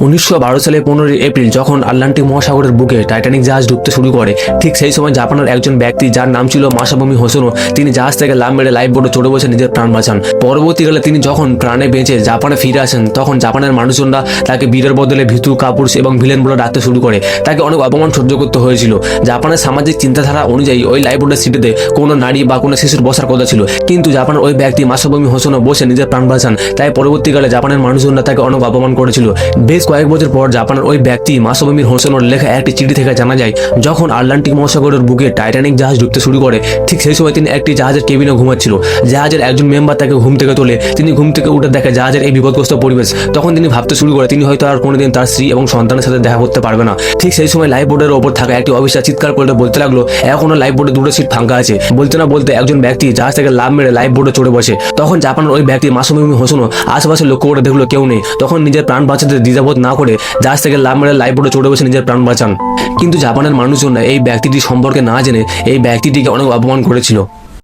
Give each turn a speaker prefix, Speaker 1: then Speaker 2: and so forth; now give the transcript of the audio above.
Speaker 1: 1912 সালে 15 এপ্রিল যখন আটলান্টিক মহাসাগরের বুকে টাইটানিক জাহাজ ডুবতে শুরু করে, ঠিক সেই সময় জাপানের একজন ব্যক্তি যার নাম ছিল মাসাবুমি হোসোনো, তিনি জাহাজ থেকে লাফ মেরে লাইফ বোটে চড়ে বসে নিজের প্রাণ বাঁচান। পরবর্তীকালে তিনি যখন প্রাণে বেঁচে জাপানে ফিরে আসেন, তখন জাপানের মানুষজনরা তাকে বীরের বদলে ভিতু, কাপুরুষ এবং ভিলেন বলে ডাকতে শুরু করে। তাকে অনেক অপমান সহ্য করতে হয়েছিল। জাপানের সামাজিক চিন্তাধারা অনুযায়ী ওই লাইফ বোটের সিটিতে কোনো নারী বা কোনো শিশুর বসার কথা ছিল, কিন্তু জাপানের ওই ব্যক্তি মাসাবুমি হোসোনো বসে নিজের প্রাণ বাঁচান। তাই পরবর্তীকালে জাপানের মানুষজনরা তাকে অনেক অপমান করেছিল। বেশ কয়েক বছর পর জাপানের ওই ব্যক্তি মাসাবুমি হোসোনোর লেখা একটি চিঠি থেকে জানা যায়, যখন আটলান্টিক মহাসাগরের বুকে টাইটানিক জাহাজ ডুবতে শুরু করে, ঠিক সেই সময় তিনি একটি জাহাজের কেবিনে ঘুমাচ্ছিল। জাহাজের একজন মেম্বার তাকে ঘুম থেকে তোলে। তিনি ঘুম থেকে উঠে দেখে জাহাজের এই বিপদগ্রস্ত পরিবেশ। তখন তিনি ভাবতে শুরু করে তিনি হয়তো আর কোনোদিন তার স্ত্রী এবং সন্তানের সাথে দেখা করতে পারবে না। ঠিক সেই সময় লাইফ বোর্ডের ওপর থাকা একটি অফিসার চিৎকার করে বলতে লাগলো, এখনো লাইফ বোর্ডে দুটো সিট ফাঁকা আছে। বলতে না বলতে একজন ব্যক্তি জাহাজ থেকে লাফ মেরে লাইফ বোর্ডে চড়ে বসে। তখন জাপানের ওই ব্যক্তি মাসাবুমি হোসোনো আশেপাশে লক্ষ্য করে দেখলো কেউ নেই। তখন নিজের প্রাণ বাঁচাতে দ্বিধাবোধ না করে জাহাজ থেকে লাফ মেরে লাইফ বোর্ডে চড়ে বসে নিজের প্রাণ বাঁচান। কিন্তু জাপানের মানুষজন এই ব্যক্তিটি সম্পর্কে না জেনে এই ব্যক্তিটিকে অনেক অপমান করেছিল।